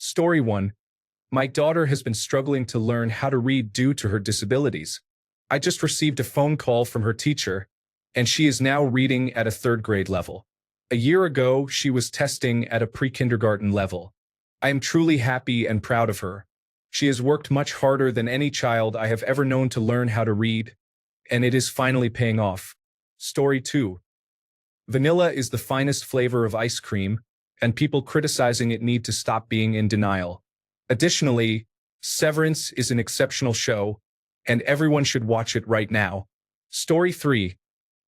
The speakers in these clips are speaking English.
Story 1. My daughter has been struggling to learn how to read due to her disabilities. I just received a phone call from her teacher, and she is now reading at a third grade level. A year ago, she was testing at a pre-kindergarten level. I am truly happy and proud of her. She has worked much harder than any child I have ever known to learn how to read, and it is finally paying off. Story 2. Vanilla is the finest flavor of ice cream, and people criticizing it need to stop being in denial. Additionally, Severance is an exceptional show, and everyone should watch it right now. Story 3.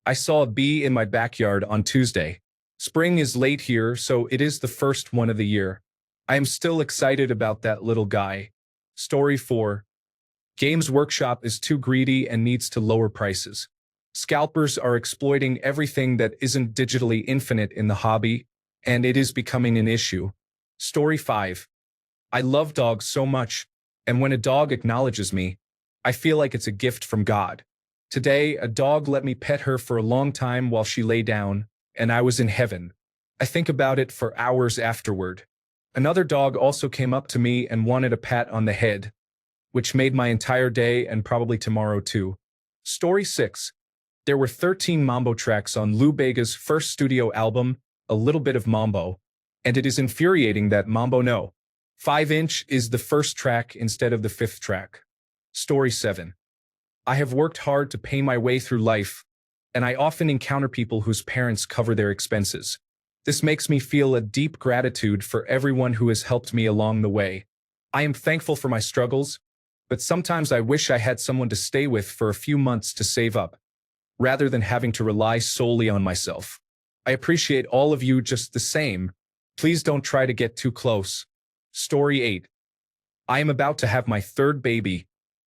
I saw a bee in my backyard on Tuesday. Spring is late here, so it is the first one of the year. I am still excited about that little guy. Story 4. Games Workshop is too greedy and needs to lower prices. Scalpers are exploiting everything that isn't digitally infinite in the hobby, and it is becoming an issue. Story 5. I love dogs so much, and when a dog acknowledges me, I feel like it's a gift from God. Today, a dog let me pet her for a long time while she lay down, and I was in heaven. I think about it for hours afterward. Another dog also came up to me and wanted a pat on the head, which made my entire day and probably tomorrow too. Story 6. There were 13 Mambo tracks on Lou Bega's first studio album, A Little Bit of Mambo, and it is infuriating that Mambo No. 5" is the first track instead of the fifth track. Story 7. I have worked hard to pay my way through life, and I often encounter people whose parents cover their expenses. This makes me feel a deep gratitude for everyone who has helped me along the way. I am thankful for my struggles, but sometimes I wish I had someone to stay with for a few months to save up, rather than having to rely solely on myself. I appreciate all of you just the same. Please don't try to get too close. Story 8. I am about to have my third baby,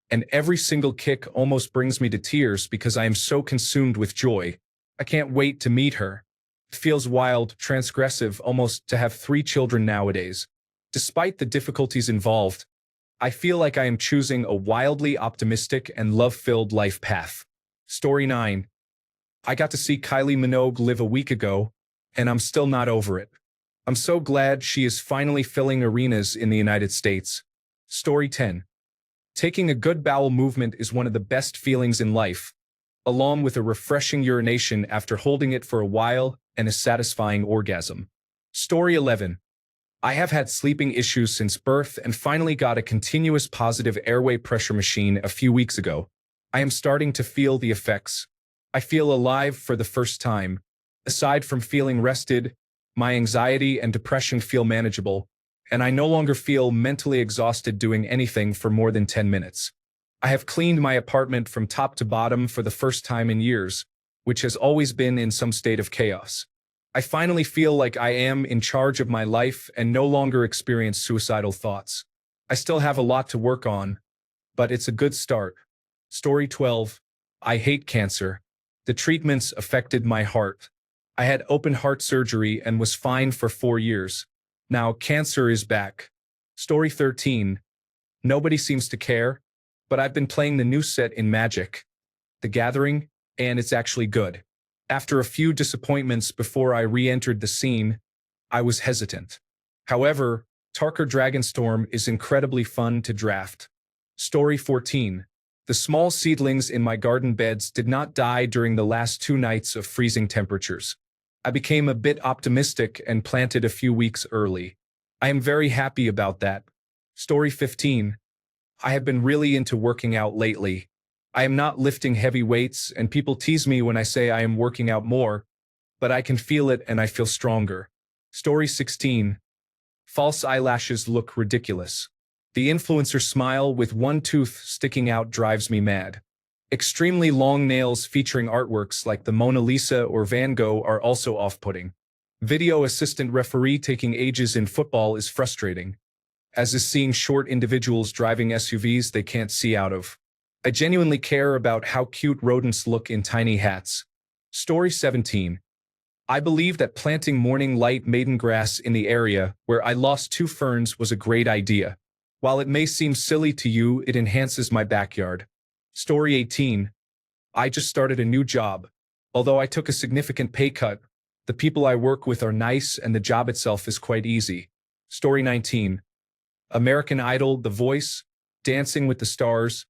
and every single kick almost brings me to tears because I am so consumed with joy. I can't wait to meet her. It feels wild, transgressive, almost to have 3 children nowadays. Despite the difficulties involved, I feel like I am choosing a wildly optimistic and love-filled life path. Story 9. I got to see Kylie Minogue live a week ago, and I'm still not over it. I'm so glad she is finally filling arenas in the United States. Story 10. Taking a good bowel movement is one of the best feelings in life, along with a refreshing urination after holding it for a while and a satisfying orgasm. Story 11. I have had sleeping issues since birth and finally got a continuous positive airway pressure machine a few weeks ago. I am starting to feel the effects. I feel alive for the first time. Aside from feeling rested, my anxiety and depression feel manageable, and I no longer feel mentally exhausted doing anything for more than 10 minutes. I have cleaned my apartment from top to bottom for the first time in years, which has always been in some state of chaos. I finally feel like I am in charge of my life and no longer experience suicidal thoughts. I still have a lot to work on, but it's a good start. Story 12. I hate cancer. The treatments affected my heart. I had open heart surgery and was fine for 4 years. Now cancer is back. Story 13. Nobody seems to care, but I've been playing the new set in Magic: The Gathering, and it's actually good. After a few disappointments before I re-entered the scene, I was hesitant. However, Tarkir Dragonstorm is incredibly fun to draft. Story 14. The small seedlings in my garden beds did not die during the last 2 nights of freezing temperatures. I became a bit optimistic and planted a few weeks early. I am very happy about that. Story 15. I have been really into working out lately. I am not lifting heavy weights, and people tease me when I say I am working out more, but I can feel it and I feel stronger. Story 16. False eyelashes look ridiculous. The influencer smile with one tooth sticking out drives me mad. Extremely long nails featuring artworks like the Mona Lisa or Van Gogh are also off-putting. Video assistant referee taking ages in football is frustrating, as is seeing short individuals driving SUVs they can't see out of. I genuinely care about how cute rodents look in tiny hats. Story 17. I believe that planting morning light maiden grass in the area where I lost 2 ferns was a great idea. While it may seem silly to you, it enhances my backyard. Story 18. I just started a new job. Although I took a significant pay cut, the people I work with are nice and the job itself is quite easy. Story 19. American Idol, The Voice, Dancing with the Stars,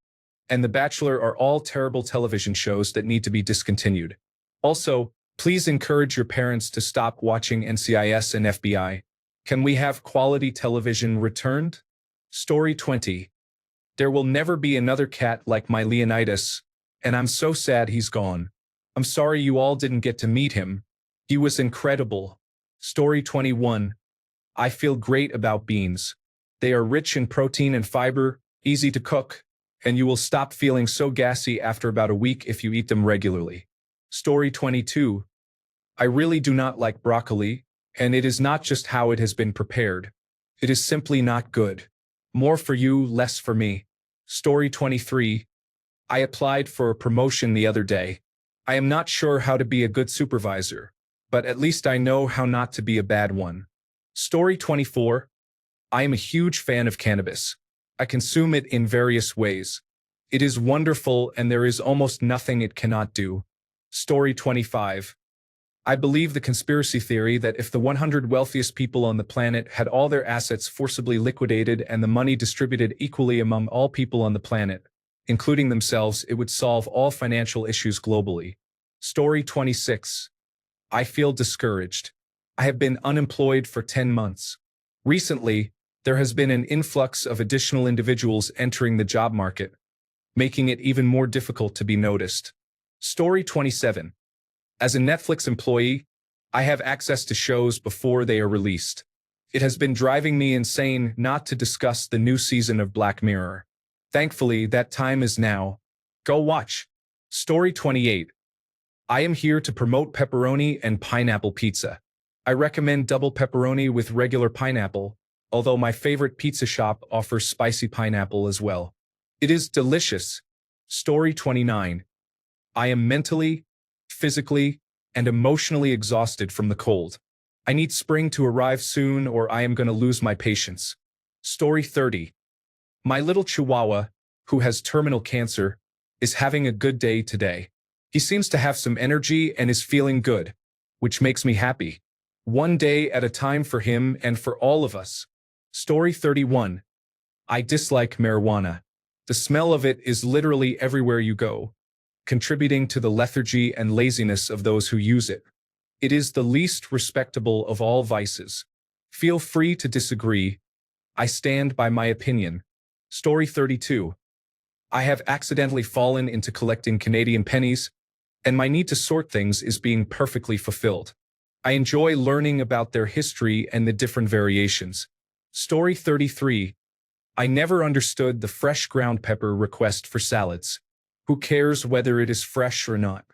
and The Bachelor are all terrible television shows that need to be discontinued. Also, please encourage your parents to stop watching NCIS and FBI. Can we have quality television returned? Story 20. There will never be another cat like my Leonidas, and I'm so sad he's gone. I'm sorry you all didn't get to meet him. He was incredible. Story 21. I feel great about beans. They are rich in protein and fiber, easy to cook, and you will stop feeling so gassy after about a week if you eat them regularly. Story 22. I really do not like broccoli, and it is not just how it has been prepared. It is simply not good. More for you, less for me. Story 23. I applied for a promotion the other day. I am not sure how to be a good supervisor, but at least I know how not to be a bad one. Story 24. I am a huge fan of cannabis. I consume it in various ways. It is wonderful and there is almost nothing it cannot do. Story 25. I believe the conspiracy theory that if the 100 wealthiest people on the planet had all their assets forcibly liquidated and the money distributed equally among all people on the planet, including themselves, it would solve all financial issues globally. Story 26. I feel discouraged. I have been unemployed for 10 months. Recently, there has been an influx of additional individuals entering the job market, making it even more difficult to be noticed. Story 27. As a Netflix employee, I have access to shows before they are released. It has been driving me insane not to discuss the new season of Black Mirror. Thankfully, that time is now. Go watch. Story 28. I am here to promote pepperoni and pineapple pizza. I recommend double pepperoni with regular pineapple, although my favorite pizza shop offers spicy pineapple as well. It is delicious. Story 29. I am mentally, physically, and emotionally exhausted from the cold. I need spring to arrive soon or I am going to lose my patience. Story 30. My little chihuahua, who has terminal cancer, is having a good day today. He seems to have some energy and is feeling good, which makes me happy. One day at a time for him and for all of us. Story 31. I dislike marijuana. The smell of it is literally everywhere you go, contributing to the lethargy and laziness of those who use it. It is the least respectable of all vices. Feel free to disagree. I stand by my opinion. Story 32. I have accidentally fallen into collecting Canadian pennies, and my need to sort things is being perfectly fulfilled. I enjoy learning about their history and the different variations. Story 33. I never understood the fresh ground pepper request for salads. Who cares whether it is fresh or not?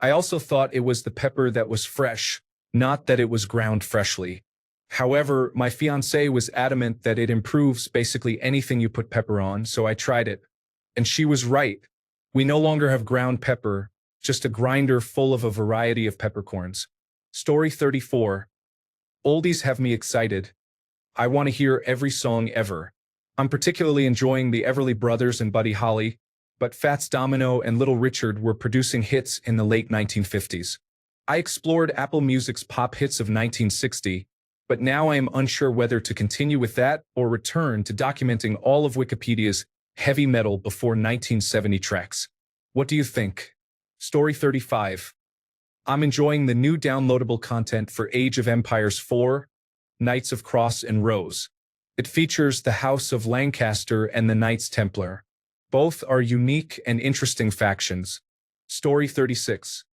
I also thought it was the pepper that was fresh, not that it was ground freshly. However, my fiancée was adamant that it improves basically anything you put pepper on, so I tried it. And she was right. We no longer have ground pepper, just a grinder full of a variety of peppercorns. Story 34. Oldies have me excited. I want to hear every song ever. I'm particularly enjoying the Everly Brothers and Buddy Holly, but Fats Domino and Little Richard were producing hits in the late 1950s. I explored Apple Music's pop hits of 1960, but now I am unsure whether to continue with that or return to documenting all of Wikipedia's heavy metal before 1970 tracks. What do you think? Story 35. I'm enjoying the new downloadable content for Age of Empires 4, Knights of Cross and Rose. It features the House of Lancaster and the Knights Templar. Both are unique and interesting factions. Story 36.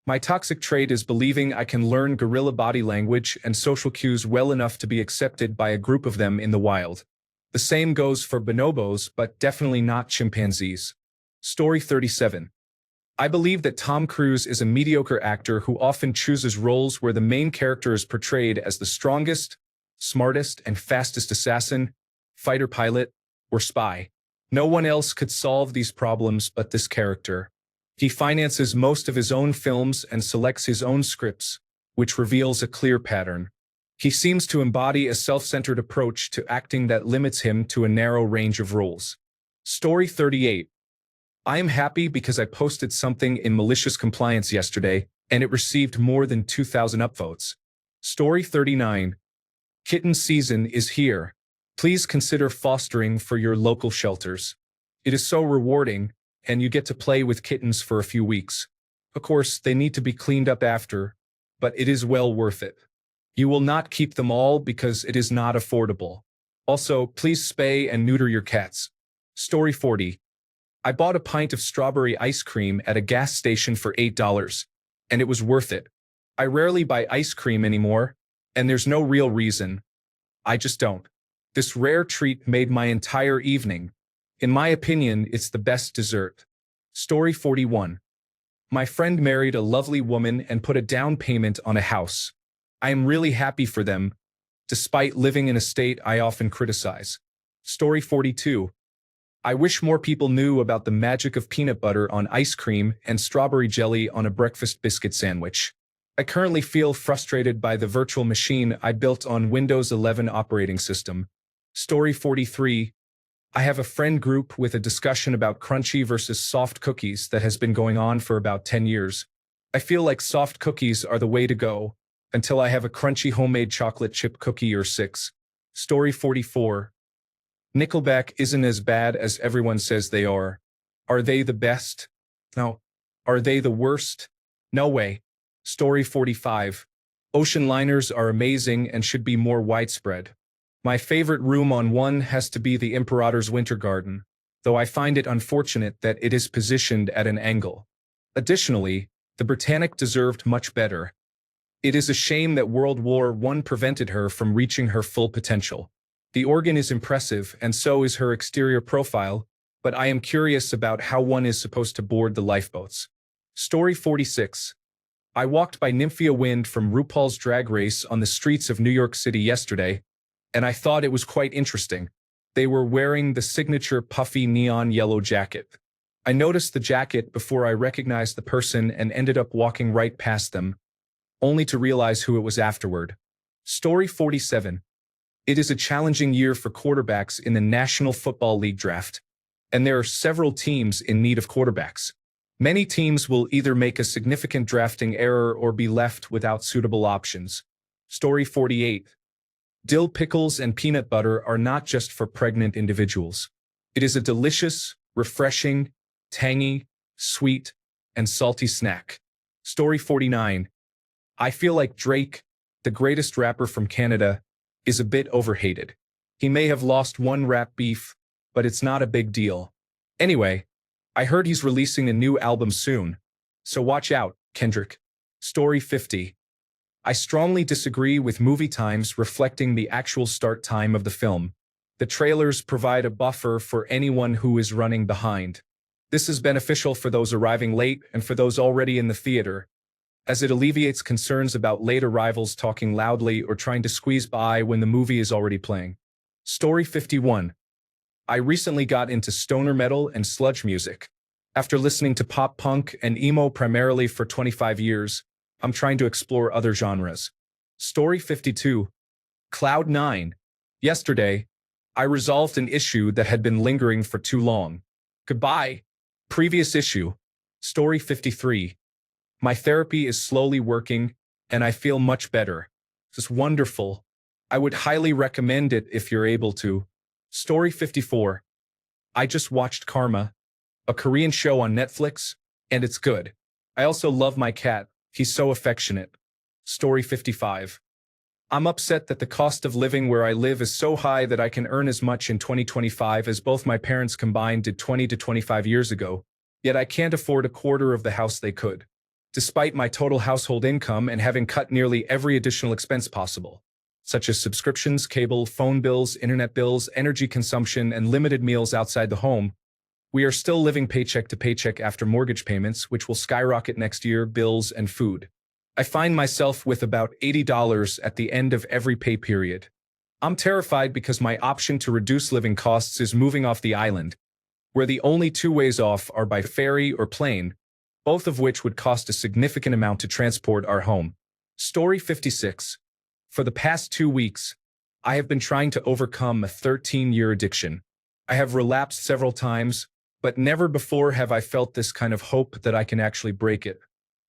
My toxic trait is believing I can learn gorilla body language and social cues well enough to be accepted by a group of them in the wild. The same goes for bonobos, but definitely not chimpanzees. Story 37. I believe that Tom Cruise is a mediocre actor who often chooses roles where the main character is portrayed as the strongest, smartest, and fastest assassin, fighter pilot, or spy. No one else could solve these problems but this character. He finances most of his own films and selects his own scripts, which reveals a clear pattern. He seems to embody a self-centered approach to acting that limits him to a narrow range of roles. Story 38. I am happy because I posted something in malicious compliance yesterday, and it received more than 2,000 upvotes. Story 39. Kitten season is here. Please consider fostering for your local shelters. It is so rewarding, and you get to play with kittens for a few weeks. Of course, they need to be cleaned up after, but it is well worth it. You will not keep them all because it is not affordable. Also, please spay and neuter your cats. Story 40. I bought a pint of strawberry ice cream at a gas station for $8, and it was worth it. I rarely buy ice cream anymore, and there's no real reason. I just don't. This rare treat made my entire evening. In my opinion, it's the best dessert. Story 41. My friend married a lovely woman and put a down payment on a house. I am really happy for them, despite living in a state I often criticize. Story 42. I wish more people knew about the magic of peanut butter on ice cream and strawberry jelly on a breakfast biscuit sandwich. I currently feel frustrated by the virtual machine I built on Windows 11 operating system. Story 43. I have a friend group with a discussion about crunchy versus soft cookies that has been going on for about 10 years. I feel like soft cookies are the way to go, until I have a crunchy homemade chocolate chip cookie or 6. Story 44. Nickelback isn't as bad as everyone says they are. Are they the best? No. Are they the worst? No way. Story 45. Ocean liners are amazing and should be more widespread. My favorite room on one has to be the Imperator's Winter Garden, though I find it unfortunate that it is positioned at an angle. Additionally, the Britannic deserved much better. It is a shame that World War I prevented her from reaching her full potential. The organ is impressive, and so is her exterior profile, but I am curious about how one is supposed to board the lifeboats. Story 46. I walked by Nymphia Wind from RuPaul's Drag Race on the streets of New York City yesterday, and I thought it was quite interesting. They were wearing the signature puffy neon yellow jacket. I noticed the jacket before I recognized the person and ended up walking right past them, only to realize who it was afterward. Story 47. It is a challenging year for quarterbacks in the National Football League draft, and there are several teams in need of quarterbacks. Many teams will either make a significant drafting error or be left without suitable options. Story 48. Dill pickles and peanut butter are not just for pregnant individuals. It is a delicious, refreshing, tangy, sweet, and salty snack. Story 49. I feel like Drake, the greatest rapper from Canada, is a bit overhated. He may have lost one rap beef, but it's not a big deal. Anyway, I heard he's releasing a new album soon, so watch out, Kendrick. Story 50. I strongly disagree with movie times reflecting the actual start time of the film. The trailers provide a buffer for anyone who is running behind. This is beneficial for those arriving late and for those already in the theater, as it alleviates concerns about late arrivals talking loudly or trying to squeeze by when the movie is already playing. Story 51. I recently got into stoner metal and sludge music. After listening to pop punk and emo primarily for 25 years, I'm trying to explore other genres. Story 52. Cloud 9. Yesterday, I resolved an issue that had been lingering for too long. Goodbye. Previous issue. Story 53. My therapy is slowly working, and I feel much better. It's wonderful. I would highly recommend it if you're able to. Story 54. I just watched Karma, a Korean show on Netflix, and it's good. I also love my cat. He's so affectionate. Story 55. I'm upset that the cost of living where I live is so high that I can earn as much in 2025 as both my parents combined did 20 to 25 years ago, yet I can't afford a quarter of the house they could, despite my total household income and having cut nearly every additional expense possible, such as subscriptions, cable, phone bills, internet bills, energy consumption, and limited meals outside the home. We are still living paycheck to paycheck after mortgage payments, which will skyrocket next year, bills, and food. I find myself with about $80 at the end of every pay period. I'm terrified because my option to reduce living costs is moving off the island, where the only two ways off are by ferry or plane, both of which would cost a significant amount to transport our home. Story 56. For the past 2 weeks, I have been trying to overcome a 13-year addiction. I have relapsed several times, but never before have I felt this kind of hope that I can actually break it.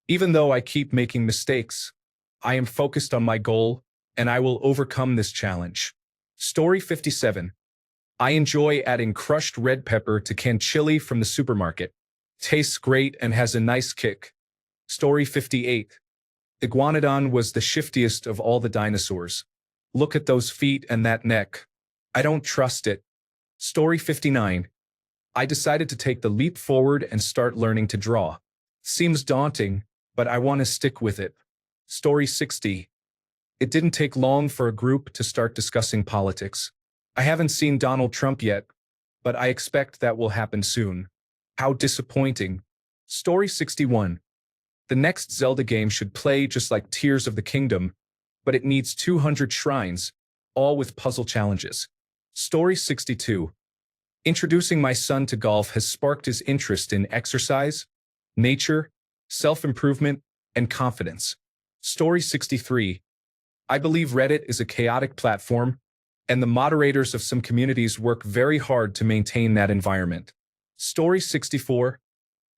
Even though I keep making mistakes, I am focused on my goal, and I will overcome this challenge. Story 57. I enjoy adding crushed red pepper to canned chili from the supermarket. Tastes great and has a nice kick. Story 58. Iguanodon was the shiftiest of all the dinosaurs. Look at those feet and that neck. I don't trust it. Story 59. I decided to take the leap forward and start learning to draw. Seems daunting, but I want to stick with it. Story 60. It didn't take long for a group to start discussing politics. I haven't seen Donald Trump yet, but I expect that will happen soon. How disappointing. Story 61. The next Zelda game should play just like Tears of the Kingdom, but it needs 200 shrines, all with puzzle challenges. Story 62. Introducing my son to golf has sparked his interest in exercise, nature, self-improvement, and confidence. Story 63. I believe Reddit is a chaotic platform, and the moderators of some communities work very hard to maintain that environment. Story 64.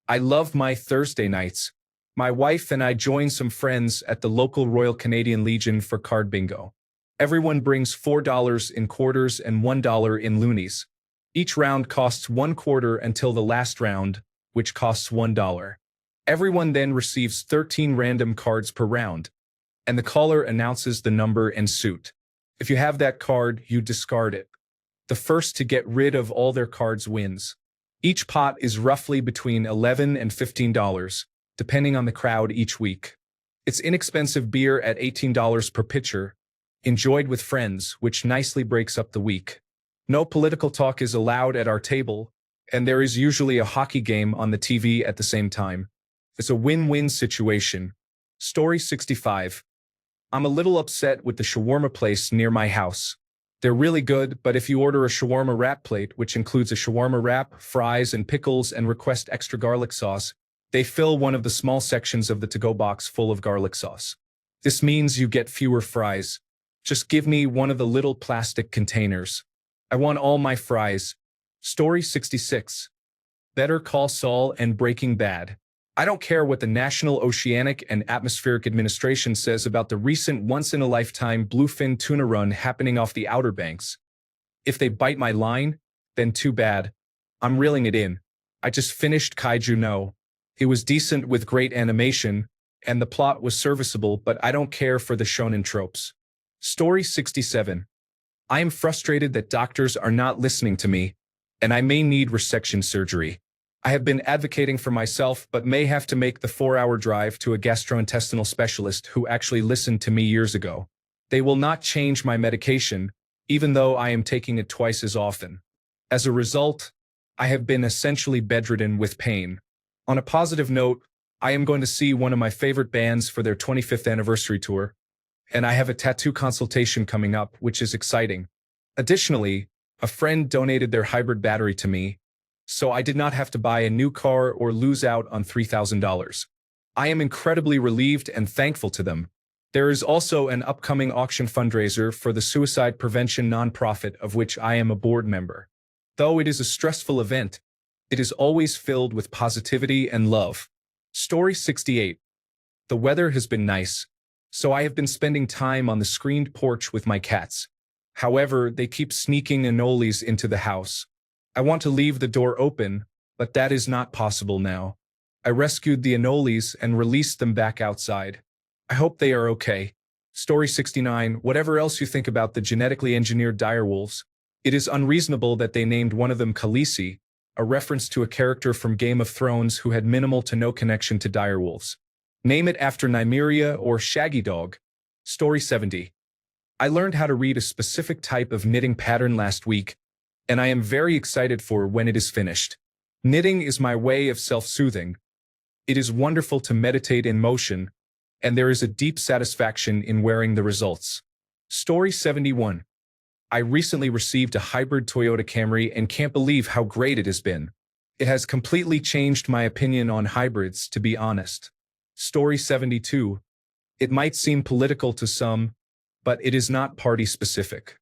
I love my Thursday nights. My wife and I join some friends at the local Royal Canadian Legion for card bingo. Everyone brings $4 in quarters and $1 in loonies. Each round costs 1 quarter until the last round, which costs $1. Everyone then receives 13 random cards per round, and the caller announces the number and suit. If you have that card, you discard it. The first to get rid of all their cards wins. Each pot is roughly between $11 and $15, depending on the crowd each week. It's inexpensive beer at $18 per pitcher, enjoyed with friends, which nicely breaks up the week. No political talk is allowed at our table, and there is usually a hockey game on the TV at the same time. It's a win-win situation. Story 65. I'm a little upset with the shawarma place near my house. They're really good, but if you order a shawarma wrap plate, which includes a shawarma wrap, fries, and pickles, and request extra garlic sauce, they fill one of the small sections of the to-go box full of garlic sauce. This means you get fewer fries. Just give me one of the little plastic containers. I want all my fries. Story 66. Better Call Saul and Breaking Bad. I don't care what the National Oceanic and Atmospheric Administration says about the recent once-in-a-lifetime bluefin tuna run happening off the Outer Banks. If they bite my line, then too bad. I'm reeling it in. I just finished Kaiju No. It was decent with great animation, and the plot was serviceable, but I don't care for the shonen tropes. Story 67. I am frustrated that doctors are not listening to me, and I may need resection surgery. I have been advocating for myself, but may have to make the 4-hour drive to a gastrointestinal specialist who actually listened to me years ago. They will not change my medication, even though I am taking it twice as often. As a result, I have been essentially bedridden with pain. On a positive note, I am going to see one of my favorite bands for their 25th anniversary tour, and I have a tattoo consultation coming up, which is exciting. Additionally, a friend donated their hybrid battery to me, so I did not have to buy a new car or lose out on $3,000. I am incredibly relieved and thankful to them. There is also an upcoming auction fundraiser for the suicide prevention nonprofit of which I am a board member. Though it is a stressful event, it is always filled with positivity and love. Story 68. The weather has been nice, so I have been spending time on the screened porch with my cats. However, they keep sneaking anoles into the house. I want to leave the door open, but that is not possible now. I rescued the anoles and released them back outside. I hope they are okay. Story 69. Whatever else you think about the genetically engineered direwolves, it is unreasonable that they named one of them Khaleesi, a reference to a character from Game of Thrones who had minimal to no connection to direwolves. Name it after Nymeria or Shaggy Dog. Story 70. I learned how to read a specific type of knitting pattern last week, and I am very excited for when it is finished. Knitting is my way of self-soothing. It is wonderful to meditate in motion, and there is a deep satisfaction in wearing the results. Story 71. I recently received a hybrid Toyota Camry and can't believe how great it has been. It has completely changed my opinion on hybrids, to be honest. Story 72. It might seem political to some, but it is not party-specific.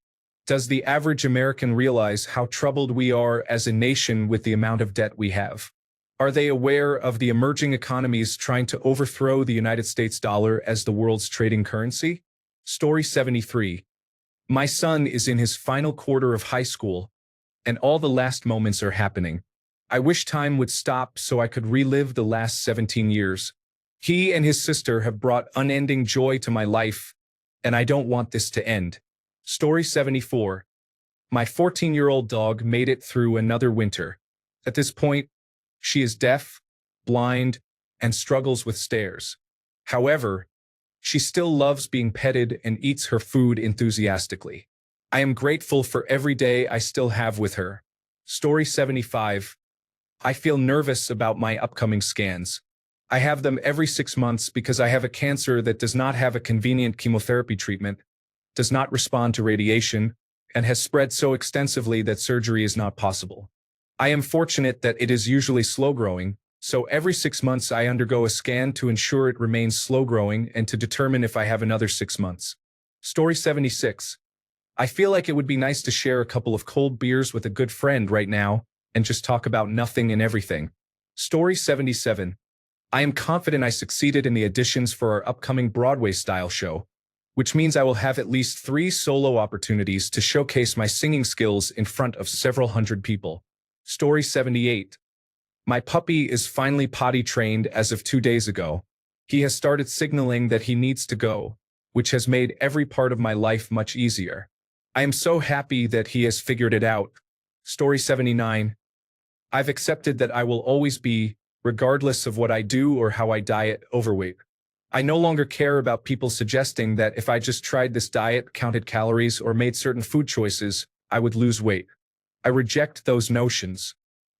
Does the average American realize how troubled we are as a nation with the amount of debt we have? Are they aware of the emerging economies trying to overthrow the United States dollar as the world's trading currency? Story 73. My son is in his final quarter of high school, and all the last moments are happening. I wish time would stop so I could relive the last 17 years. He and his sister have brought unending joy to my life, and I don't want this to end. Story 74. My 14-year-old dog made it through another winter. At this point, she is deaf, blind, and struggles with stairs. However, she still loves being petted and eats her food enthusiastically. I am grateful for every day I still have with her. Story 75. I feel nervous about my upcoming scans. I have them every 6 months because I have a cancer that does not have a convenient chemotherapy treatment, does not respond to radiation, and has spread so extensively that surgery is not possible. I am fortunate that it is usually slow-growing, so every 6 months I undergo a scan to ensure it remains slow-growing and to determine if I have another 6 months. Story 76. I feel like it would be nice to share a couple of cold beers with a good friend right now and just talk about nothing and everything. Story 77. I am confident I succeeded in the auditions for our upcoming Broadway-style show, which means I will have at least 3 solo opportunities to showcase my singing skills in front of several hundred people. Story 78. My puppy is finally potty trained as of 2 days ago. He has started signaling that he needs to go, which has made every part of my life much easier. I am so happy that he has figured it out. Story 79. I've accepted that I will always be, regardless of what I do or how I diet, overweight. I no longer care about people suggesting that if I just tried this diet, counted calories, or made certain food choices, I would lose weight. I reject those notions.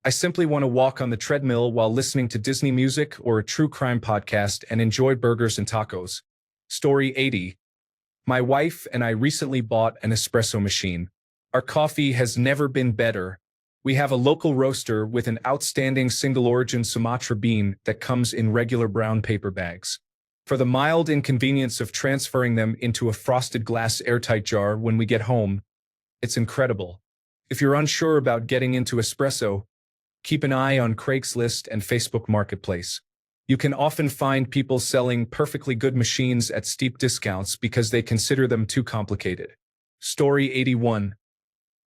I simply want to walk on the treadmill while listening to Disney music or a true crime podcast and enjoy burgers and tacos. Story 80. My wife and I recently bought an espresso machine. Our coffee has never been better. We have a local roaster with an outstanding single-origin Sumatra bean that comes in regular brown paper bags. For the mild inconvenience of transferring them into a frosted glass airtight jar when we get home, it's incredible. If you're unsure about getting into espresso, keep an eye on Craigslist and Facebook Marketplace. You can often find people selling perfectly good machines at steep discounts because they consider them too complicated. Story 81.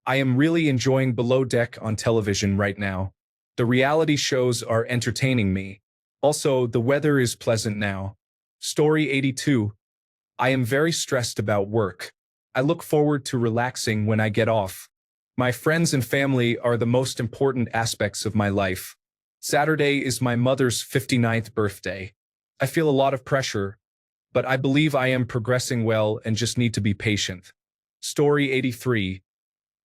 I am really enjoying Below Deck on television right now. The reality shows are entertaining me. Also, the weather is pleasant now. Story 82. I am very stressed about work. I look forward to relaxing when I get off. My friends and family are the most important aspects of my life. Saturday is my mother's 59th birthday. I feel a lot of pressure, but I believe I am progressing well and just need to be patient. Story 83.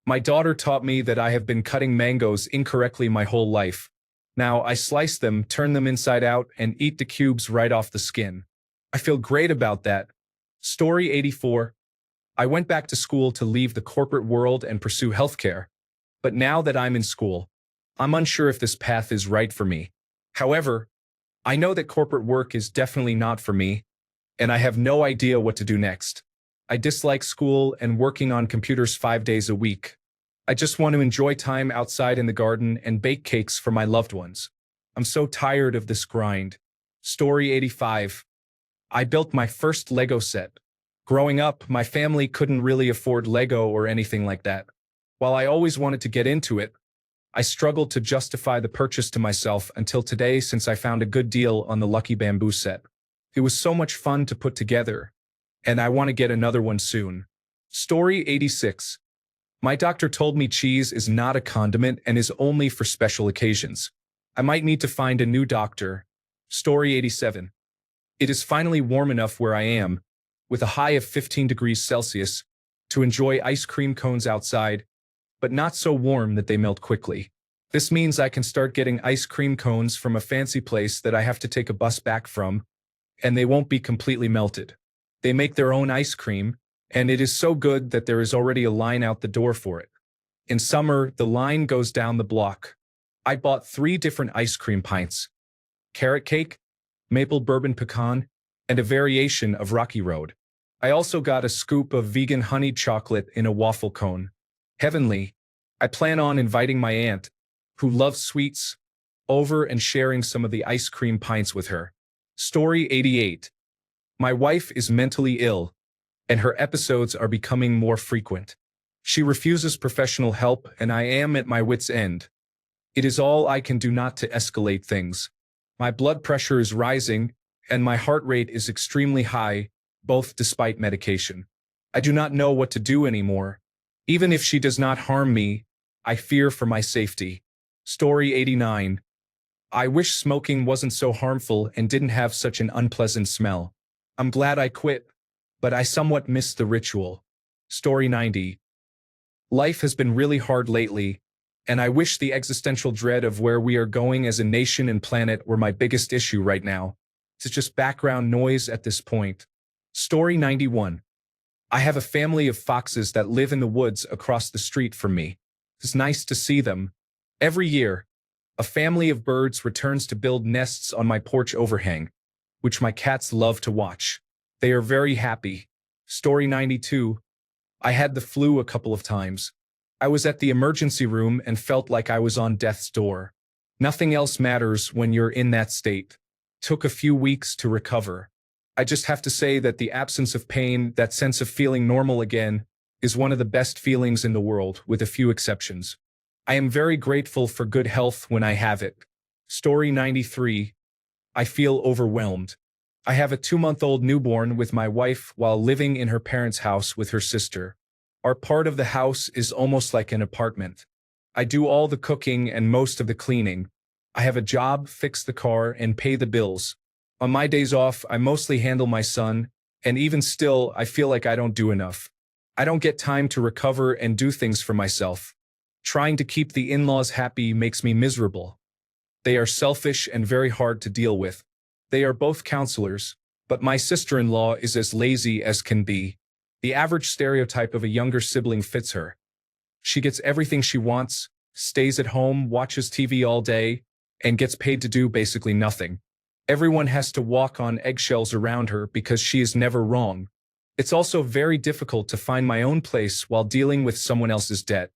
My daughter taught me that I have been cutting mangoes incorrectly my whole life. Now I slice them, turn them inside out, and eat the cubes right off the skin. I feel great about that. Story 84. I went back to school to leave the corporate world and pursue healthcare. But now that I'm in school, I'm unsure if this path is right for me. However, I know that corporate work is definitely not for me, and I have no idea what to do next. I dislike school and working on computers 5 days a week. I just want to enjoy time outside in the garden and bake cakes for my loved ones. I'm so tired of this grind. Story 85. I built my first Lego set. Growing up, my family couldn't really afford Lego or anything like that. While I always wanted to get into it, I struggled to justify the purchase to myself until today since I found a good deal on the Lucky Bamboo set. It was so much fun to put together, and I want to get another one soon. Story 86. My doctor told me cheese is not a condiment and is only for special occasions. I might need to find a new doctor. Story 87. It is finally warm enough where I am, with a high of 15 degrees Celsius, to enjoy ice cream cones outside, but not so warm that they melt quickly. This means I can start getting ice cream cones from a fancy place that I have to take a bus back from, and they won't be completely melted. They make their own ice cream, and it is so good that there is already a line out the door for it. In summer, the line goes down the block. I bought 3 different ice cream pints: carrot cake, maple bourbon pecan, and a variation of Rocky Road. I also got a scoop of vegan honeyed chocolate in a waffle cone. Heavenly. I plan on inviting my aunt, who loves sweets, over and sharing some of the ice cream pints with her. Story 88. My wife is mentally ill, and her episodes are becoming more frequent. She refuses professional help, and I am at my wit's end. It is all I can do not to escalate things. My blood pressure is rising, and my heart rate is extremely high, both despite medication. I do not know what to do anymore. Even if she does not harm me, I fear for my safety. Story 89. I wish smoking wasn't so harmful and didn't have such an unpleasant smell. I'm glad I quit, but I somewhat miss the ritual. Story 90. Life has been really hard lately, and I wish the existential dread of where we are going as a nation and planet were my biggest issue right now. It's just background noise at this point. Story 91. I have a family of foxes that live in the woods across the street from me. It's nice to see them. Every year, a family of birds returns to build nests on my porch overhang, which my cats love to watch. They are very happy. Story 92. I had the flu a couple of times. I was at the emergency room and felt like I was on death's door. Nothing else matters when you're in that state. Took a few weeks to recover. I just have to say that the absence of pain, that sense of feeling normal again, is one of the best feelings in the world, with a few exceptions. I am very grateful for good health when I have it. Story 93. I feel overwhelmed. I have a 2-month-old newborn with my wife while living in her parents' house with her sister. Our part of the house is almost like an apartment. I do all the cooking and most of the cleaning. I have a job, fix the car, and pay the bills. On my days off, I mostly handle my son, and even still, I feel like I don't do enough. I don't get time to recover and do things for myself. Trying to keep the in-laws happy makes me miserable. They are selfish and very hard to deal with. They are both counselors, but my sister-in-law is as lazy as can be. The average stereotype of a younger sibling fits her. She gets everything she wants, stays at home, watches TV all day, and gets paid to do basically nothing. Everyone has to walk on eggshells around her because she is never wrong. It's also very difficult to find my own place while dealing with someone else's debt.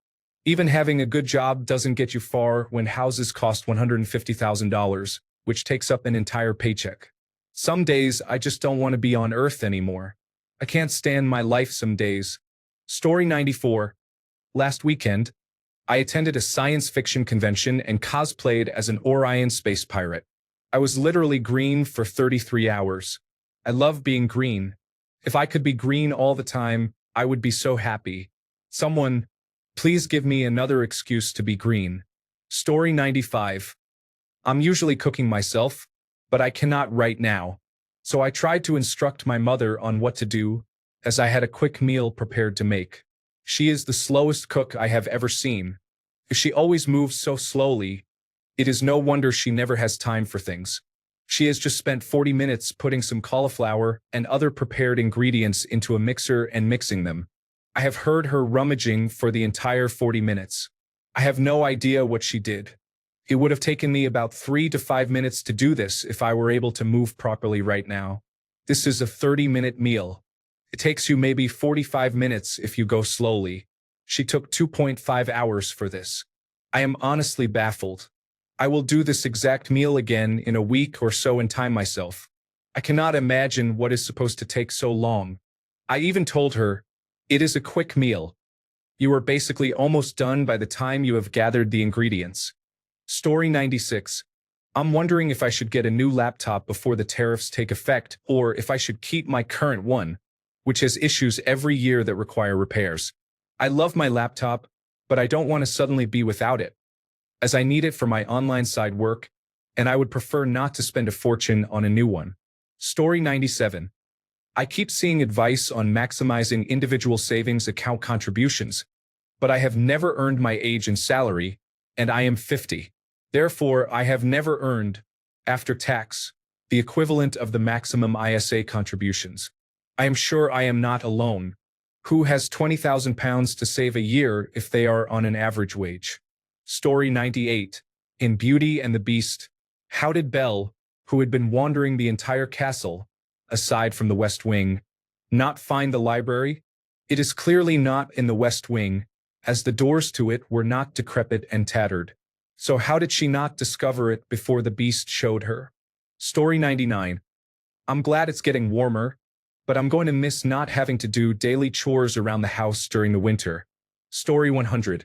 Even having a good job doesn't get you far when houses cost $150,000, which takes up an entire paycheck. Some days I just don't want to be on Earth anymore. I can't stand my life some days. Story 94. Last weekend, I attended a science fiction convention and cosplayed as an Orion space pirate. I was literally green for 33 hours. I love being green. If I could be green all the time, I would be so happy. Someone, please give me another excuse to be green. Story 95. I'm usually cooking myself, but I cannot right now. So I tried to instruct my mother on what to do, as I had a quick meal prepared to make. She is the slowest cook I have ever seen. She always moves so slowly. It is no wonder she never has time for things. She has just spent 40 minutes putting some cauliflower and other prepared ingredients into a mixer and mixing them. I have heard her rummaging for the entire 40 minutes. I have no idea what she did. It would have taken me about 3 to 5 minutes to do this if I were able to move properly right now. This is a 30-minute meal. It takes you maybe 45 minutes if you go slowly. She took 2.5 hours for this. I am honestly baffled. I will do this exact meal again in a week or so and time myself. I cannot imagine what is supposed to take so long. I even told her, it is a quick meal. You are basically almost done by the time you have gathered the ingredients. Story 96. I'm wondering if I should get a new laptop before the tariffs take effect, or if I should keep my current one, which has issues every year that require repairs. I love my laptop, but I don't want to suddenly be without it, as I need it for my online side work, and I would prefer not to spend a fortune on a new one. Story 97. I keep seeing advice on maximizing individual savings account contributions, but I have never earned my age and salary, and I am 50. Therefore, I have never earned, after tax, the equivalent of the maximum ISA contributions. I am sure I am not alone. Who has £20,000 to save a year if they are on an average wage? Story 98. In Beauty and the Beast, how did Belle, who had been wandering the entire castle, aside from the West Wing, not find the library? It is clearly not in the West Wing, as the doors to it were not decrepit and tattered. So how did she not discover it before the Beast showed her? Story 99. I'm glad it's getting warmer, but I'm going to miss not having to do daily chores around the house during the winter. Story 100.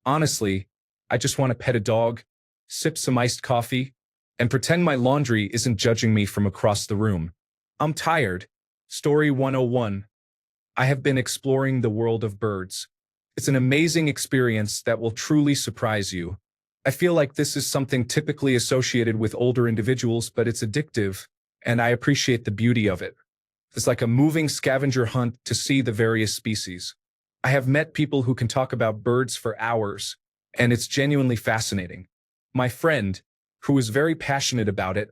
Honestly, I just want to pet a dog, sip some iced coffee, and pretend my laundry isn't judging me from across the room. I'm tired. Story 101. I have been exploring the world of birds. It's an amazing experience that will truly surprise you. I feel like this is something typically associated with older individuals, but it's addictive, and I appreciate the beauty of it. It's like a moving scavenger hunt to see the various species. I have met people who can talk about birds for hours, and it's genuinely fascinating. My friend, who is very passionate about it,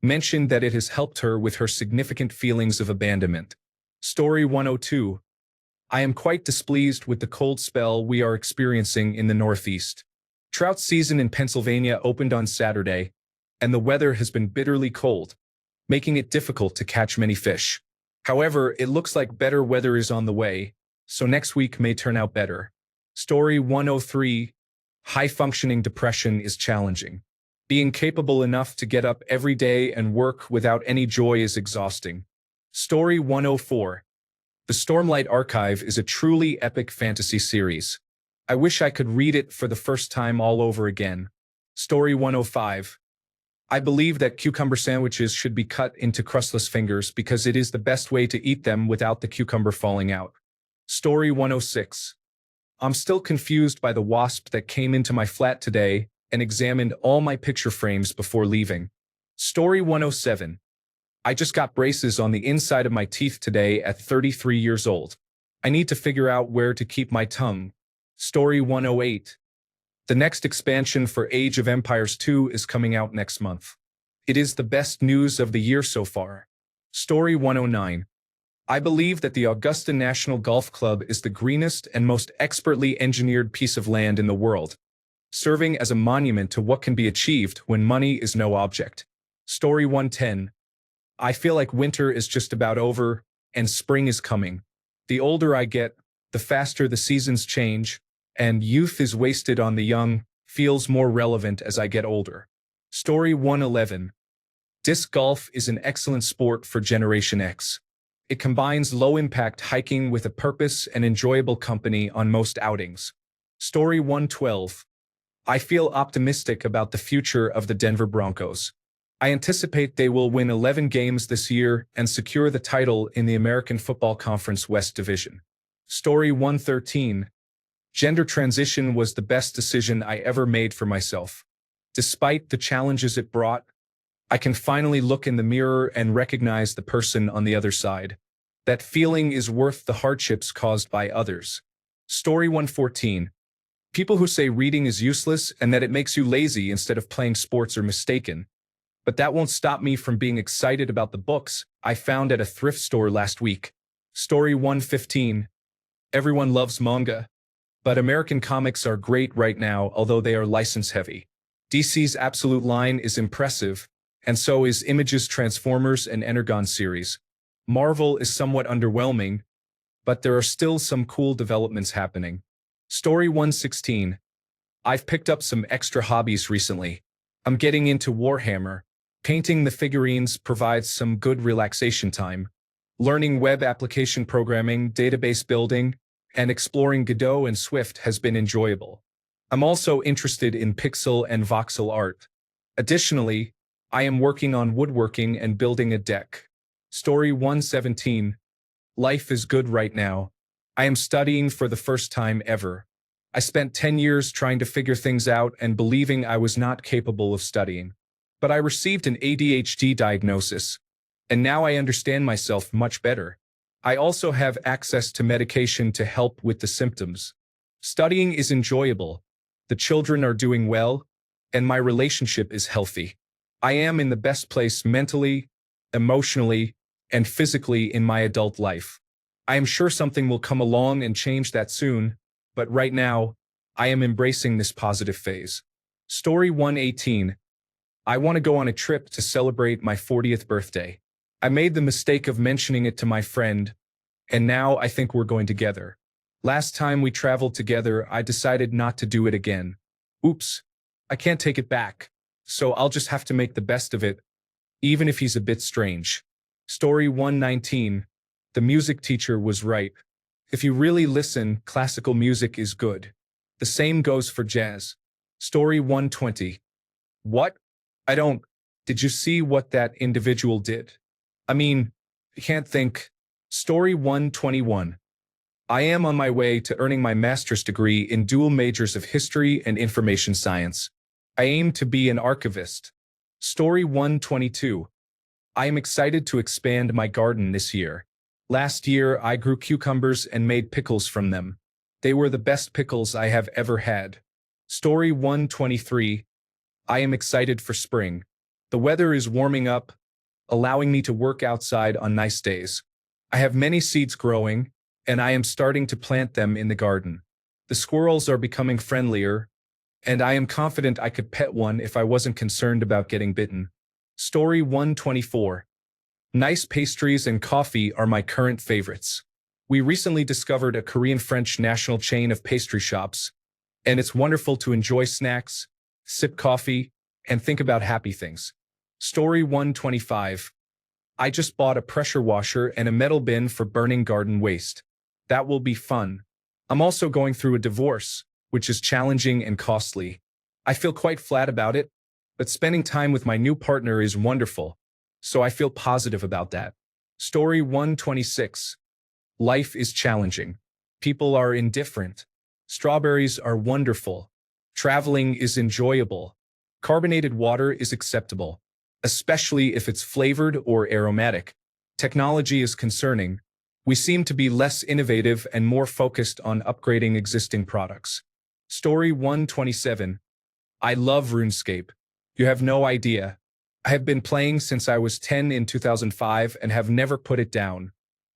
mentioned that it has helped her with her significant feelings of abandonment. Story 102. I am quite displeased with the cold spell we are experiencing in the Northeast. Trout season in Pennsylvania opened on Saturday, and the weather has been bitterly cold, making it difficult to catch many fish. However, it looks like better weather is on the way, so next week may turn out better. Story 103. High-functioning depression is challenging. Being capable enough to get up every day and work without any joy is exhausting. Story 104. The Stormlight Archive is a truly epic fantasy series. I wish I could read it for the first time all over again. Story 105. I believe that cucumber sandwiches should be cut into crustless fingers because it is the best way to eat them without the cucumber falling out. Story 106. I'm still confused by the wasp that came into my flat today and examined all my picture frames before leaving. Story 107. I just got braces on the inside of my teeth today at 33 years old. I need to figure out where to keep my tongue. Story 108. The next expansion for Age of Empires 2 is coming out next month. It is the best news of the year so far. Story 109. I believe that the Augusta National Golf Club is the greenest and most expertly engineered piece of land in the world, serving as a monument to what can be achieved when money is no object. Story 110. I feel like winter is just about over, and spring is coming. The older I get, the faster the seasons change, and youth is wasted on the young feels more relevant as I get older. Story 111. Disc golf is an excellent sport for Generation X. It combines low-impact hiking with a purpose and enjoyable company on most outings. Story 112. I feel optimistic about the future of the Denver Broncos. I anticipate they will win 11 games this year and secure the title in the American Football Conference West Division. Story 113. Gender transition was the best decision I ever made for myself. Despite the challenges it brought, I can finally look in the mirror and recognize the person on the other side. That feeling is worth the hardships caused by others. Story 114. People who say reading is useless and that it makes you lazy instead of playing sports are mistaken. But that won't stop me from being excited about the books I found at a thrift store last week. Story 115. Everyone loves manga, but American comics are great right now, although they are license-heavy. DC's Absolute line is impressive, and so is Image's Transformers and Energon series. Marvel is somewhat underwhelming, but there are still some cool developments happening. Story 116. I've picked up some extra hobbies recently. I'm getting into Warhammer. Painting the figurines provides some good relaxation time. Learning web application programming, database building, and exploring Godot and Swift has been enjoyable. I'm also interested in pixel and voxel art. Additionally, I am working on woodworking and building a deck. Story 117. Life is good right now. I am studying for the first time ever. I spent 10 years trying to figure things out and believing I was not capable of studying. But I received an ADHD diagnosis, and now I understand myself much better. I also have access to medication to help with the symptoms. Studying is enjoyable. The children are doing well, and my relationship is healthy. I am in the best place mentally, emotionally, and physically in my adult life. I am sure something will come along and change that soon, but right now, I am embracing this positive phase. Story 118. I want to go on a trip to celebrate my 40th birthday. I made the mistake of mentioning it to my friend, and now I think we're going together. Last time we traveled together, I decided not to do it again. Oops, I can't take it back, so I'll just have to make the best of it, even if he's a bit strange. Story 119. The music teacher was right. If you really listen, classical music is good. The same goes for jazz. Story 120. What? I don't. Did you see what that individual did? I mean, I can't think. Story 121. I am on my way to earning my master's degree in dual majors of history and information science. I aim to be an archivist. Story 122. I am excited to expand my garden this year. Last year, I grew cucumbers and made pickles from them. They were the best pickles I have ever had. Story 123. I am excited for spring. The weather is warming up, allowing me to work outside on nice days. I have many seeds growing, and I am starting to plant them in the garden. The squirrels are becoming friendlier, and I am confident I could pet one if I wasn't concerned about getting bitten. Story 124. Nice pastries and coffee are my current favorites. We recently discovered a Korean-French national chain of pastry shops, and it's wonderful to enjoy snacks, sip coffee, and think about happy things. Story 125. I just bought a pressure washer and a metal bin for burning garden waste. That will be fun. I'm also going through a divorce, which is challenging and costly. I feel quite flat about it, but spending time with my new partner is wonderful, so I feel positive about that. Story 126. Life is challenging. People are indifferent. Strawberries are wonderful. Traveling is enjoyable. Carbonated water is acceptable, especially if it's flavored or aromatic. Technology is concerning. We seem to be less innovative and more focused on upgrading existing products. Story 127. I love RuneScape. You have no idea. I have been playing since I was 10 in 2005 and have never put it down.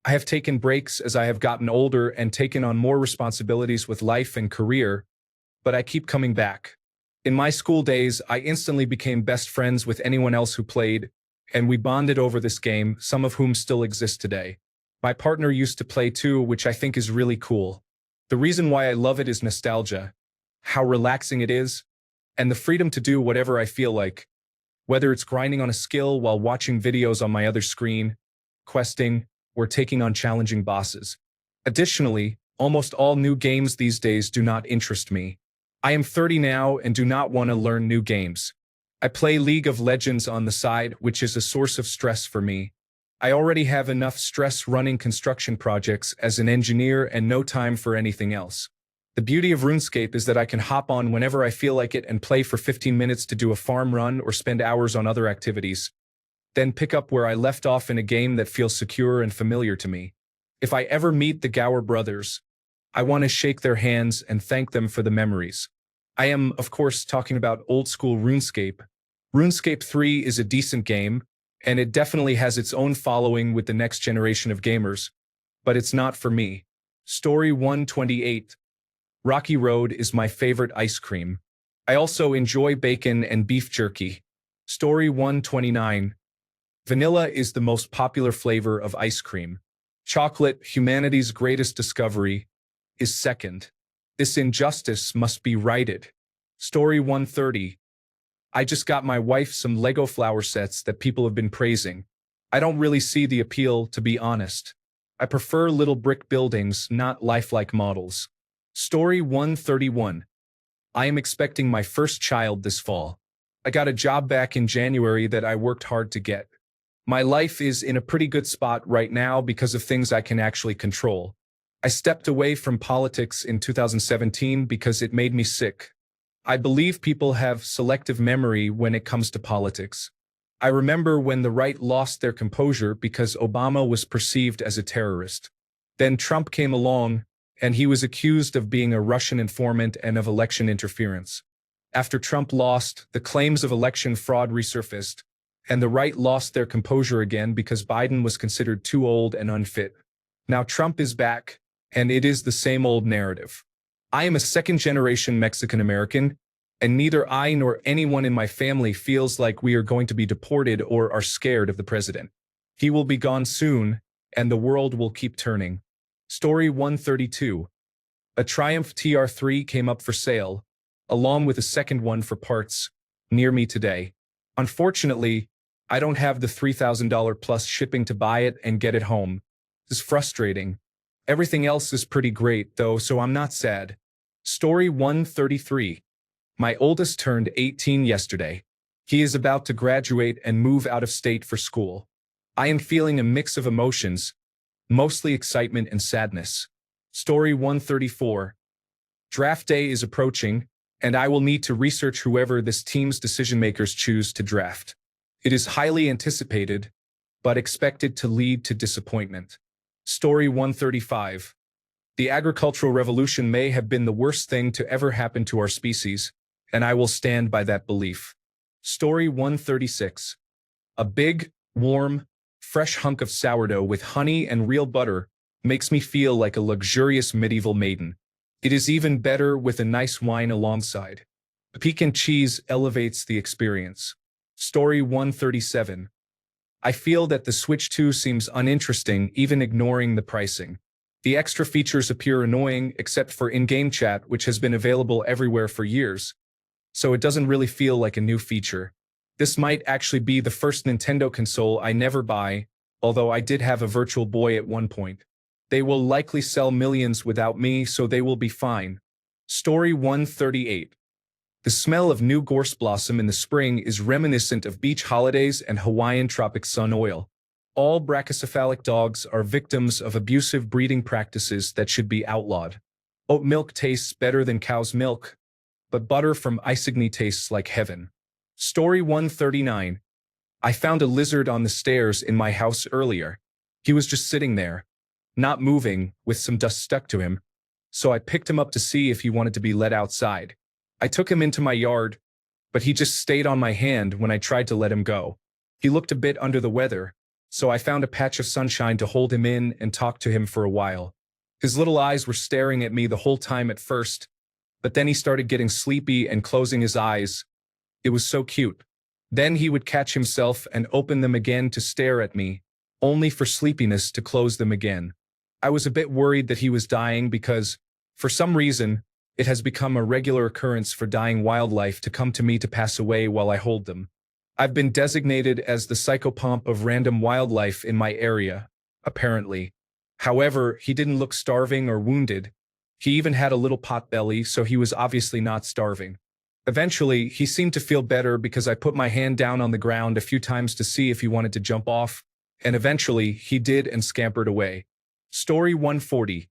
I have taken breaks as I have gotten older and taken on more responsibilities with life and career, but I keep coming back. In my school days, I instantly became best friends with anyone else who played, and we bonded over this game, some of whom still exist today. My partner used to play too, which I think is really cool. The reason why I love it is nostalgia, how relaxing it is, and the freedom to do whatever I feel like, whether it's grinding on a skill while watching videos on my other screen, questing, or taking on challenging bosses. Additionally, almost all new games these days do not interest me. I am 30 now and do not want to learn new games. I play League of Legends on the side, which is a source of stress for me. I already have enough stress running construction projects as an engineer and no time for anything else. The beauty of RuneScape is that I can hop on whenever I feel like it and play for 15 minutes to do a farm run or spend hours on other activities, then pick up where I left off in a game that feels secure and familiar to me. If I ever meet the Gower brothers, I want to shake their hands and thank them for the memories. I am, of course, talking about old-school RuneScape. RuneScape 3 is a decent game, and it definitely has its own following with the next generation of gamers, but it's not for me. Story 128. Rocky Road is my favorite ice cream. I also enjoy bacon and beef jerky. Story 129. Vanilla is the most popular flavor of ice cream. Chocolate, humanity's greatest discovery, is second. This injustice must be righted. Story 130. I just got my wife some Lego flower sets that people have been praising. I don't really see the appeal, to be honest. I prefer little brick buildings, not lifelike models. Story 131. I am expecting my first child this fall. I got a job back in January that I worked hard to get. My life is in a pretty good spot right now because of things I can actually control. I stepped away from politics in 2017 because it made me sick. I believe people have selective memory when it comes to politics. I remember when the right lost their composure because Obama was perceived as a terrorist. Then Trump came along, and he was accused of being a Russian informant and of election interference. After Trump lost, the claims of election fraud resurfaced, and the right lost their composure again because Biden was considered too old and unfit. Now Trump is back, and it is the same old narrative. I am a second-generation Mexican-American, and neither I nor anyone in my family feels like we are going to be deported or are scared of the president. He will be gone soon, and the world will keep turning. Story 132. A Triumph TR3 came up for sale, along with a second one for parts, near me today. Unfortunately, I don't have the $3,000 plus shipping to buy it and get it home. This is frustrating. Everything else is pretty great, though, so I'm not sad. Story 133. My oldest turned 18 yesterday. He is about to graduate and move out of state for school. I am feeling a mix of emotions, mostly excitement and sadness. Story 134. Draft day is approaching, and I will need to research whoever this team's decision-makers choose to draft. It is highly anticipated, but expected to lead to disappointment. Story 135. The agricultural revolution may have been the worst thing to ever happen to our species, and I will stand by that belief. Story 136. A big, warm, fresh hunk of sourdough with honey and real butter makes me feel like a luxurious medieval maiden. It is even better with a nice wine alongside. Pecan cheese elevates the experience. Story 137. I feel that the Switch 2 seems uninteresting, even ignoring the pricing. The extra features appear annoying except for in-game chat, which has been available everywhere for years, so it doesn't really feel like a new feature. This might actually be the first Nintendo console I never buy, although I did have a Virtual Boy at one point. They will likely sell millions without me, so they will be fine. Story 138. The smell of new gorse blossom in the spring is reminiscent of beach holidays and Hawaiian tropic sun oil. All brachycephalic dogs are victims of abusive breeding practices that should be outlawed. Oat milk tastes better than cow's milk, but butter from Isigny tastes like heaven. Story 139. I found a lizard on the stairs in my house earlier. He was just sitting there, not moving, with some dust stuck to him, so I picked him up to see if he wanted to be let outside. I took him into my yard, but he just stayed on my hand when I tried to let him go. He looked a bit under the weather, so I found a patch of sunshine to hold him in and talk to him for a while. His little eyes were staring at me the whole time at first, but then he started getting sleepy and closing his eyes. It was so cute. Then he would catch himself and open them again to stare at me, only for sleepiness to close them again. I was a bit worried that he was dying because, for some reason, it has become a regular occurrence for dying wildlife to come to me to pass away while I hold them. I've been designated as the psychopomp of random wildlife in my area, apparently. However, he didn't look starving or wounded. He even had a little pot belly, so he was obviously not starving. Eventually, he seemed to feel better because I put my hand down on the ground a few times to see if he wanted to jump off, and eventually he did and scampered away. Story 140.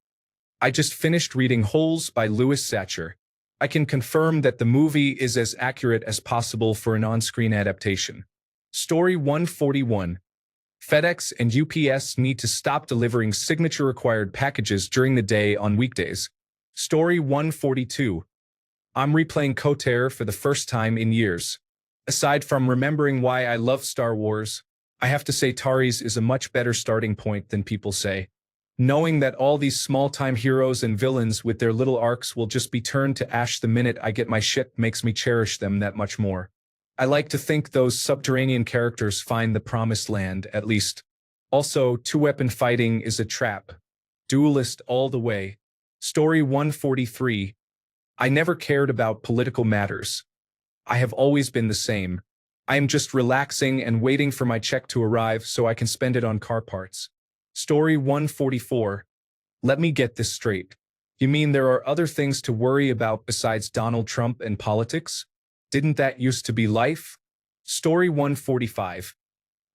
I just finished reading Holes by Louis Satcher. I can confirm that the movie is as accurate as possible for an on-screen adaptation. Story 141. FedEx and UPS need to stop delivering signature-required packages during the day on weekdays. Story 142. I'm replaying KOTOR for the first time in years. Aside from remembering why I love Star Wars, I have to say Taris is a much better starting point than people say. Knowing that all these small-time heroes and villains with their little arcs will just be turned to ash the minute I get my shit makes me cherish them that much more. I like to think those subterranean characters find the promised land, at least. Also, two-weapon fighting is a trap. Duelist all the way. Story 143. I never cared about political matters. I have always been the same. I am just relaxing and waiting for my check to arrive so I can spend it on car parts. Story 144. Let me get this straight. You mean there are other things to worry about besides Donald Trump and politics? Didn't that used to be life? Story 145.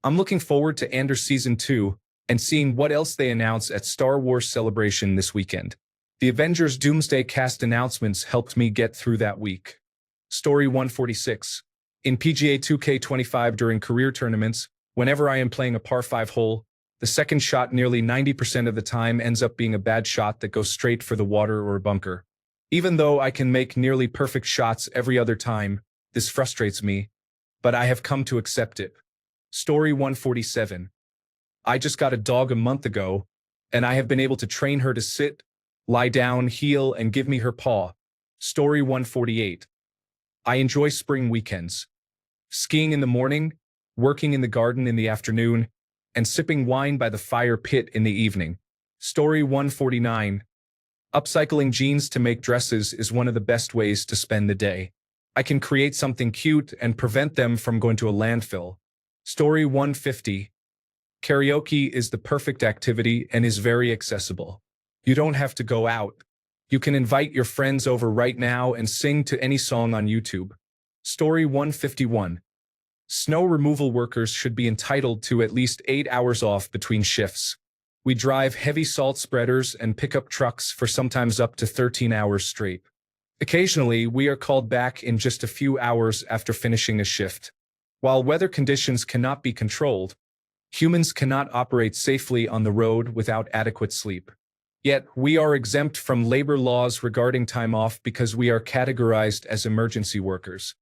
I'm looking forward to Andor Season 2 and seeing what else they announce at Star Wars Celebration this weekend. The Avengers Doomsday Cast announcements helped me get through that week. Story 146. In PGA 2K25 during career tournaments, whenever I am playing a par 5 hole, the second shot nearly 90% of the time ends up being a bad shot that goes straight for the water or a bunker. Even though I can make nearly perfect shots every other time, this frustrates me, but I have come to accept it. Story 147. I just got a dog a month ago, and I have been able to train her to sit, lie down, heel, and give me her paw. Story 148. I enjoy spring weekends. Skiing in the morning, working in the garden in the afternoon, and sipping wine by the fire pit in the evening. Story 149. Upcycling jeans to make dresses is one of the best ways to spend the day. I can create something cute and prevent them from going to a landfill. Story 150. Karaoke is the perfect activity and is very accessible. You don't have to go out. You can invite your friends over right now and sing to any song on YouTube. Story 151. Snow removal workers should be entitled to at least 8 hours off between shifts. We drive heavy salt spreaders and pickup trucks for sometimes up to 13 hours straight. Occasionally, we are called back in just a few hours after finishing a shift. While weather conditions cannot be controlled, humans cannot operate safely on the road without adequate sleep. Yet, we are exempt from labor laws regarding time off because we are categorized as emergency workers.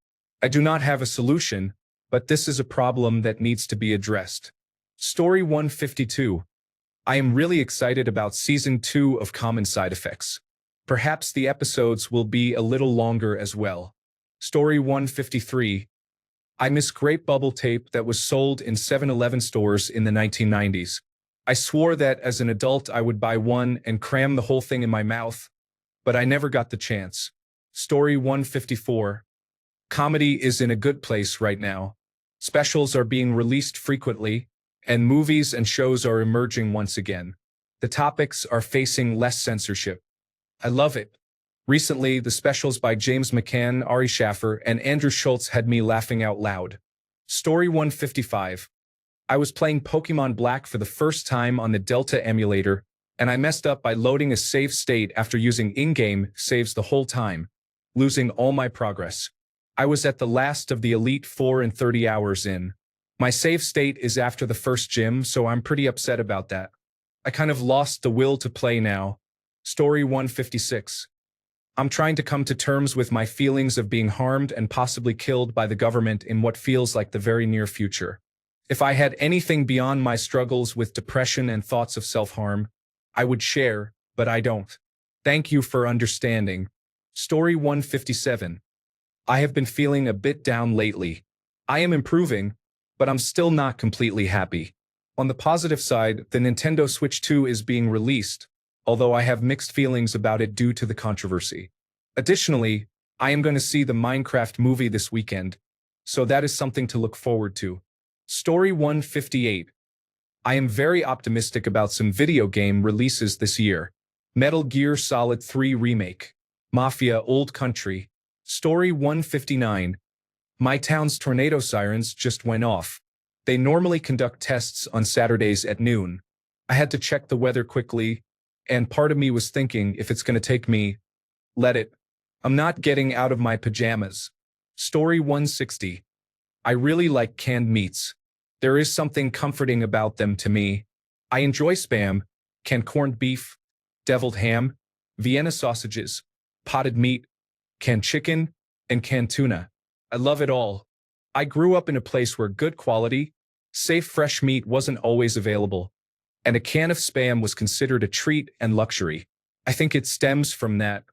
I do not have a solution, but this is a problem that needs to be addressed. Story 152. I am really excited about Season 2 of Common Side Effects. Perhaps the episodes will be a little longer as well. Story 153. I miss grape bubble tape that was sold in 7-Eleven stores in the 1990s. I swore that as an adult I would buy one and cram the whole thing in my mouth, but I never got the chance. Story 154. Comedy is in a good place right now. Specials are being released frequently, and movies and shows are emerging once again. The topics are facing less censorship. I love it. Recently, the specials by James McCann, Ari Schaffer, and Andrew Schultz had me laughing out loud. Story 155. I was playing Pokemon Black for the first time on the Delta emulator, and I messed up by loading a save state after using in-game saves the whole time, losing all my progress. I was at the last of the Elite Four and 30 hours in. My save state is after the first gym, so I'm pretty upset about that. I kind of lost the will to play now. Story 156. I'm trying to come to terms with my feelings of being harmed and possibly killed by the government in what feels like the very near future. If I had anything beyond my struggles with depression and thoughts of self-harm, I would share, but I don't. Thank you for understanding. Story 157. I have been feeling a bit down lately. I am improving, but I'm still not completely happy. On the positive side, the Nintendo Switch 2 is being released, although I have mixed feelings about it due to the controversy. Additionally, I am going to see the Minecraft movie this weekend, so that is something to look forward to. Story 158. I am very optimistic about some video game releases this year. Metal Gear Solid 3 Remake. Mafia Old Country. Story 159. My town's tornado sirens just went off. They normally conduct tests on Saturdays at noon. I had to check the weather quickly, and part of me was thinking if it's going to take me, let it. I'm not getting out of my pajamas. Story 160. I really like canned meats. There is something comforting about them to me. I enjoy Spam, canned corned beef, deviled ham, Vienna sausages, potted meat, canned chicken, and canned tuna. I love it all. I grew up in a place where good quality, safe fresh meat wasn't always available, and a can of Spam was considered a treat and luxury. I think it stems from that.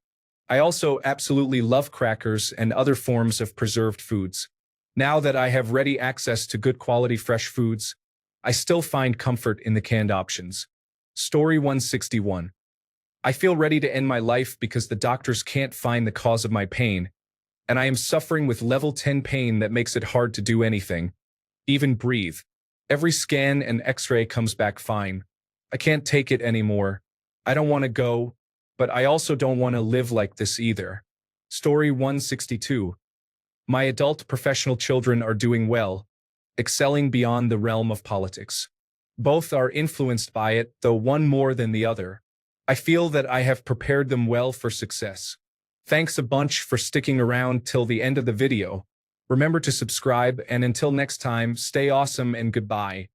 I also absolutely love crackers and other forms of preserved foods. Now that I have ready access to good quality fresh foods, I still find comfort in the canned options. Story 161. I feel ready to end my life because the doctors can't find the cause of my pain, and I am suffering with level 10 pain that makes it hard to do anything, even breathe. Every scan and x-ray comes back fine. I can't take it anymore. I don't want to go, but I also don't want to live like this either. Story 162. My adult professional children are doing well, excelling beyond the realm of politics. Both are influenced by it, though one more than the other. I feel that I have prepared them well for success. Thanks a bunch for sticking around till the end of the video. Remember to subscribe, and until next time, stay awesome and goodbye.